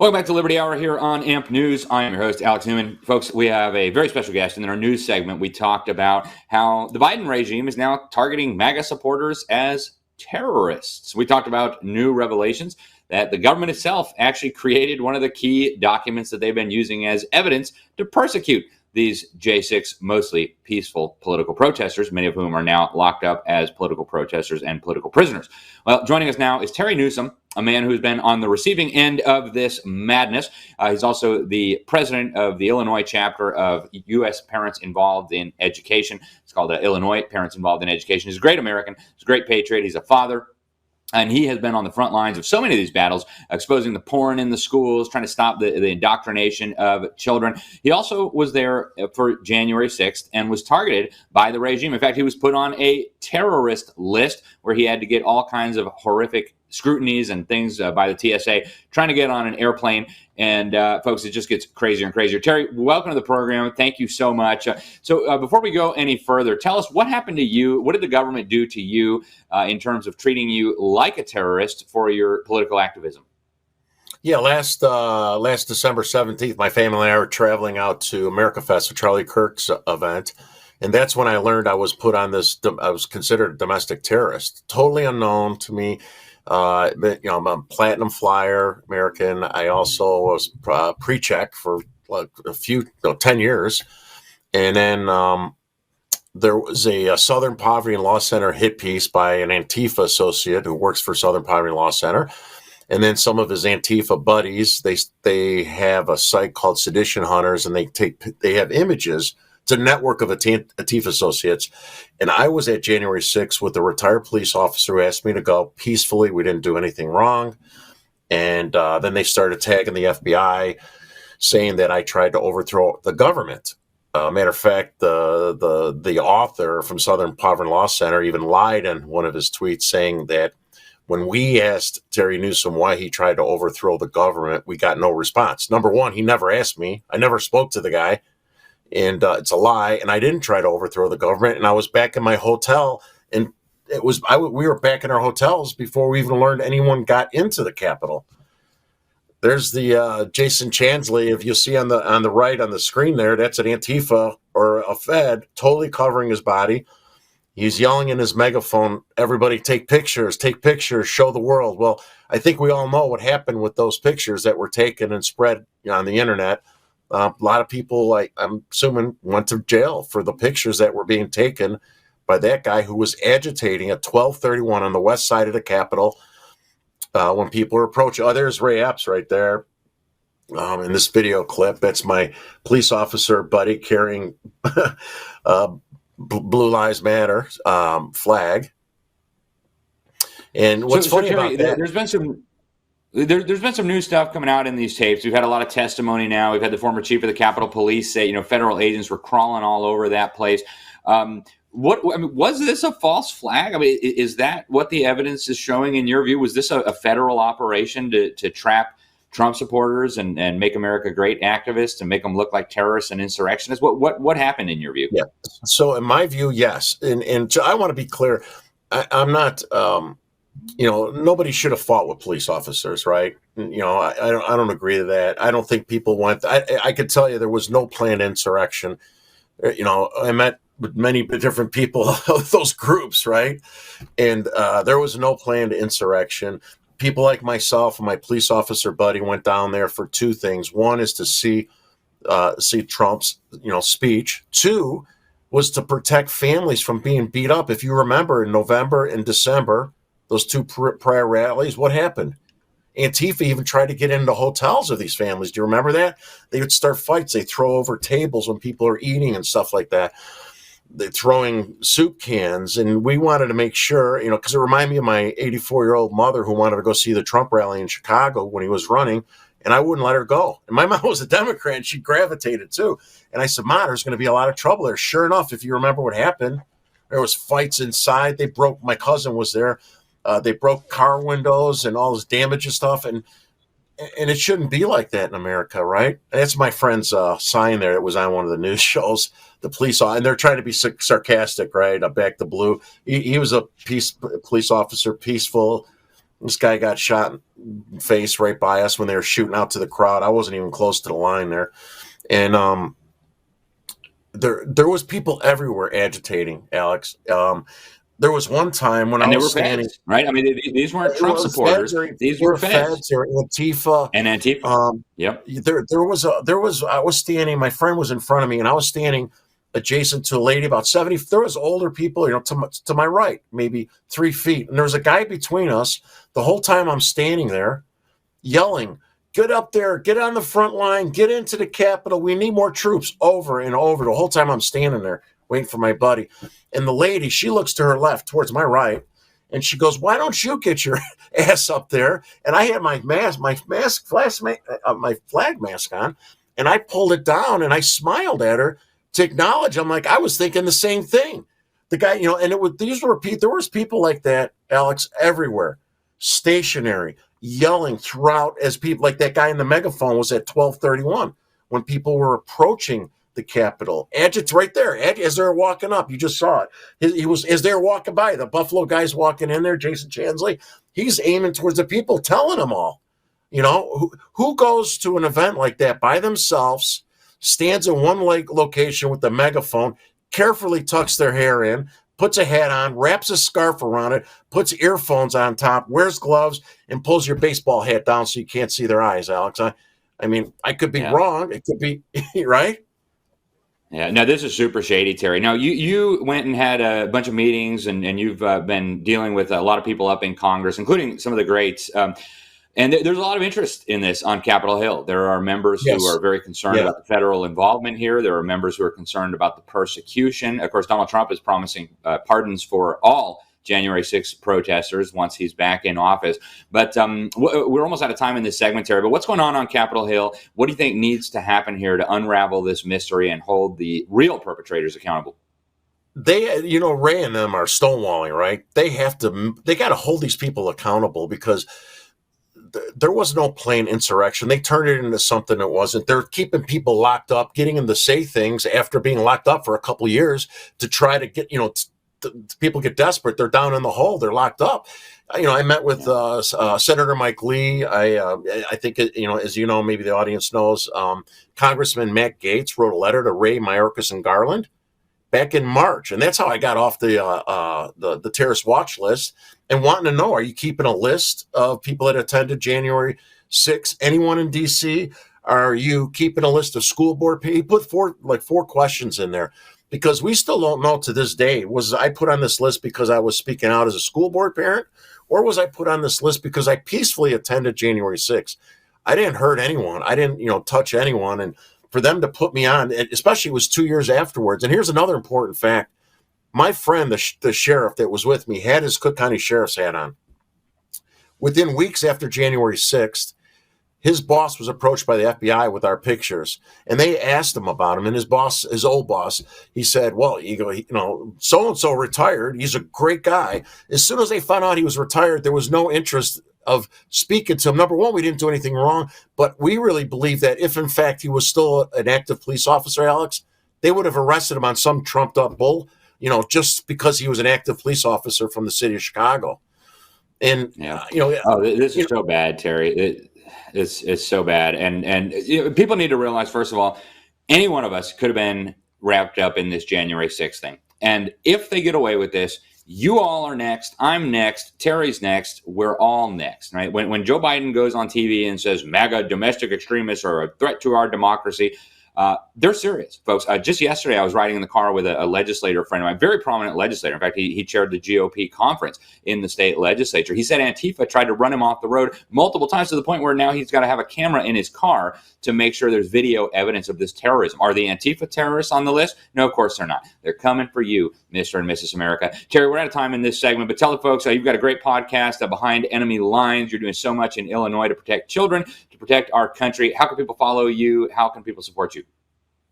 Welcome back to Liberty Hour here on AMP News. I'm your host, Alex Newman. Folks, we have a very special guest. And in our news segment, we talked about how the Biden regime is now targeting MAGA supporters as terrorists. We talked about new revelations that the government itself actually created one of the key documents that they've been using as evidence to persecute these J6 mostly peaceful political protesters, many of whom are now locked up as political protesters and political prisoners. Well, joining us now is Terry Newsome, a man who's been on the receiving end of this madness. He's also the president of the Illinois chapter of U.S. Parents Involved in Education. It's called Illinois Parents Involved in Education. He's a great American. He's a great patriot. He's a father. And he has been on the front lines of so many of these battles, exposing the porn in the schools, trying to stop the indoctrination of children. He also was there for January 6th and was targeted by the regime. In fact, he was put on a terrorist list where he had to get all kinds of horrific scrutinies and things by the TSA, trying to get on an airplane. And folks, it just gets crazier and crazier. Terry, welcome to the program. Thank you so much. So before we go any further, tell us what happened to you. What did the government do to you in terms of treating you like a terrorist for your political activism? Yeah, last December 17th, my family and I were traveling out to America Fest, for Charlie Kirk's event. And that's when I learned I was put on this, I was considered a domestic terrorist, totally unknown to me. But, I'm a platinum flyer American. I also was pre-check for like 10 years. And then there was a Southern Poverty and Law Center hit piece by an Antifa associate who works for Southern Poverty and Law Center. And then some of his Antifa buddies, they have a site called Sedition Hunters, and they have images. It's a network of Antifa associates. And I was at January 6th with a retired police officer who asked me to go peacefully. We didn't do anything wrong. And then they started tagging the FBI, saying that I tried to overthrow the government. Matter of fact, the author from Southern Poverty and Law Center even lied in one of his tweets, saying that when we asked Terry Newsome why he tried to overthrow the government, we got no response. Number one, he never asked me. I never spoke to the guy. And it's a lie. And I didn't try to overthrow the government. And I was back in my hotel. And we were back in our hotels before we even learned anyone got into the Capitol. There's the Jason Chansley, if you see on the right on the screen there, that's an Antifa or a Fed totally covering his body. He's yelling in his megaphone, everybody take pictures, show the world. Well, I think we all know what happened with those pictures that were taken and spread on the internet. A lot of people, I'm assuming, went to jail for the pictures that were being taken by that guy who was agitating at 12:31 on the west side of the Capitol when people were approaching. Oh, there's Ray Epps right there in this video clip. That's my police officer buddy carrying Blue Lives Matter flag. And what's funny about that? There's been some new stuff coming out in these tapes. We've had a lot of testimony now. We've had the former chief of the Capitol Police say, federal agents were crawling all over that place. Was this a false flag? I mean, is that what the evidence is showing in your view? Was this a federal operation to trap Trump supporters and make America great activists and make them look like terrorists and insurrectionists? What happened in your view? Yeah. So in my view, yes. And I want to be clear. I'm not. Nobody should have fought with police officers, right? I don't agree to that. I don't think people went. I could tell you there was no planned insurrection. I met with many different people of those groups, right? And there was no planned insurrection. People like myself and my police officer buddy went down there for two things. One is to see Trump's speech. Two was to protect families from being beat up. If you remember, in November and December, those two prior rallies, what happened? Antifa even tried to get into hotels of these families. Do you remember that? They would start fights. They throw over tables when people are eating and stuff like that. They're throwing soup cans. And we wanted to make sure, because it reminded me of my 84-year-old mother who wanted to go see the Trump rally in Chicago when he was running, and I wouldn't let her go. And my mom was a Democrat, and she gravitated too. And I said, Ma, there's going to be a lot of trouble there. Sure enough, if you remember what happened, there was fights inside. My cousin was there. They broke car windows and all this damage and stuff. And it shouldn't be like that in America, right? That's my friend's sign there. It was on one of the news shows. The police, and they're trying to be sarcastic, right? Back to blue. He was a police officer, peaceful. This guy got shot in the face right by us when they were shooting out to the crowd. I wasn't even close to the line there. And there was people everywhere agitating, Alex. There was one time when And I they was were standing. feds, right? I mean, these weren't Trump supporters. These were feds Feds or Antifa. and Antifa. Yep. I was standing, my friend was in front of me, and I was standing adjacent to a lady about 70. There was older people, to my right, maybe 3 feet. And there was a guy between us. The whole time I'm standing there yelling, "Get up there, get on the front line, get into the Capitol. We need more troops," over and over. The whole time I'm standing there waiting for my buddy. And the lady, she looks to her left towards my right, and she goes, "Why don't you get your ass up there?" And I had my flag mask on, and I pulled it down and I smiled at her to acknowledge. I'm like, I was thinking the same thing. The guy, and there was people like that, Alex, everywhere, stationary, yelling throughout, as people like that guy in the megaphone was at 12:31 when people were approaching the Capitol. Right there, as they're walking up. You just saw it. He was, as they're walking by, the Buffalo guy's walking in there, Jason Chansley. He's aiming towards the people, telling them all. Who goes to an event like that by themselves, stands in one location with the megaphone, carefully tucks their hair in, puts a hat on, wraps a scarf around it, puts earphones on top, wears gloves, and pulls your baseball hat down so you can't see their eyes, Alex. I mean, I could be wrong. It could be, right? Yeah, no, this is super shady, Terry. Now, you went and had a bunch of meetings, and you've been dealing with a lot of people up in Congress, including some of the greats. And there's a lot of interest in this on Capitol Hill. There are members who are very concerned about the federal involvement here. There are members who are concerned about the persecution. Of course, Donald Trump is promising pardons for all January 6th protesters once he's back in office. But we're almost out of time in this segment, Terry. But what's going on Capitol Hill? What do you think needs to happen here to unravel this mystery and hold the real perpetrators accountable? They, Ray and them are stonewalling, right? They got to hold these people accountable because there was no plain insurrection. They turned it into something it wasn't. They're keeping people locked up, getting them to say things after being locked up for a couple of years to try to get, people get desperate. They're down in the hole. They're locked up. I met with Senator Mike Lee. I think, as you know, maybe the audience knows, Congressman Matt Gaetz wrote a letter to Ray, Mayorkas, and Garland back in March, and that's how I got off the terrorist watch list. And wanting to know, are you keeping a list of people that attended January 6th? Anyone in D.C.? Are you keeping a list of school board people? He put four questions in there because we still don't know to this day. Was I put on this list because I was speaking out as a school board parent, or was I put on this list because I peacefully attended January 6th? I didn't hurt anyone. I didn't, touch anyone. And for them to put me on, especially it was 2 years afterwards. And here's another important fact. My friend, the sheriff that was with me, had his Cook County Sheriff's hat on. Within weeks after January 6th, his boss was approached by the FBI with our pictures, and they asked him about him. And his old boss, he said, "Well, so-and-so retired. He's a great guy." As soon as they found out he was retired, there was no interest of speaking to him. Number one, we didn't do anything wrong, but we really believe that if, in fact, he was still an active police officer, Alex, they would have arrested him on some trumped-up bull, just because he was an active police officer from the city of Chicago. And, this is so bad, Terry. It's so bad. And people need to realize, first of all, any one of us could have been wrapped up in this January 6th thing. And if they get away with this, you all are next. I'm next. Terry's next. We're all next, right? When Joe Biden goes on TV and says MAGA domestic extremists are a threat to our democracy, they're serious, folks. Just yesterday, I was riding in the car with a legislator friend of mine, very prominent legislator. In fact, he chaired the GOP conference in the state legislature. He said Antifa tried to run him off the road multiple times to the point where now he's got to have a camera in his car to make sure there's video evidence of this terrorism. Are the Antifa terrorists on the list? No, of course they're not. They're coming for you, Mr. and Mrs. America. Terry, we're out of time in this segment, but tell the folks you've got a great podcast, Behind Enemy Lines. You're doing so much in Illinois to protect children, to protect our country. How can people follow you? How can people support you?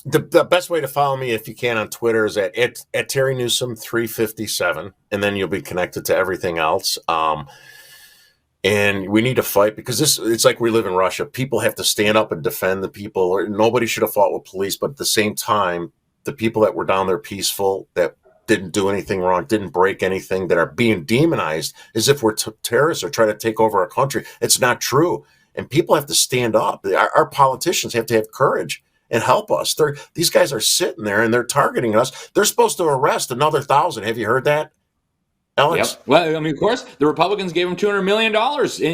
The best way to follow me, if you can, on Twitter is at Terry Newsome 357, and then you'll be connected to everything else. And we need to fight because it's like we live in Russia. People have to stand up and defend the people. Nobody should have fought with police, but at the same time, the people that were down there peaceful, that didn't do anything wrong, didn't break anything, that are being demonized as if we're terrorists or trying to take over our country. It's not true. And people have to stand up. Our politicians have to have courage and help us. These guys are sitting there and they're targeting us. They're supposed to arrest another 1,000. Have you heard that, Alex? Yep. Well, I mean, of course, the Republicans gave them $200 million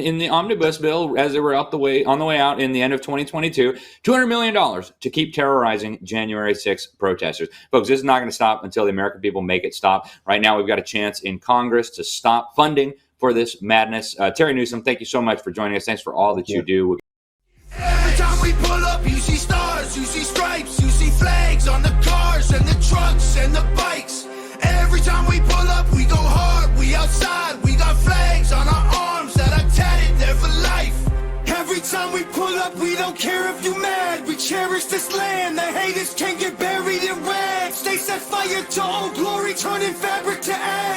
in the omnibus bill as they were on the way out in the end of 2022. $200 million to keep terrorizing January 6th protesters. Folks, this is not going to stop until the American people make it stop. Right now, we've got a chance in Congress to stop funding for this madness. Terry Newsome, thank you so much for joining us. Thanks for all that you do. Every time we pull up, you see stars, you see stripes, you see flags on the cars and the trucks and the bikes. Every time we pull up, we go hard, we outside, we got flags on our arms that are tatted there for life. Every time we pull up, we don't care if you mad, we cherish this land, the haters can't get buried in rags. They set fire to old glory, turning fabric to ash.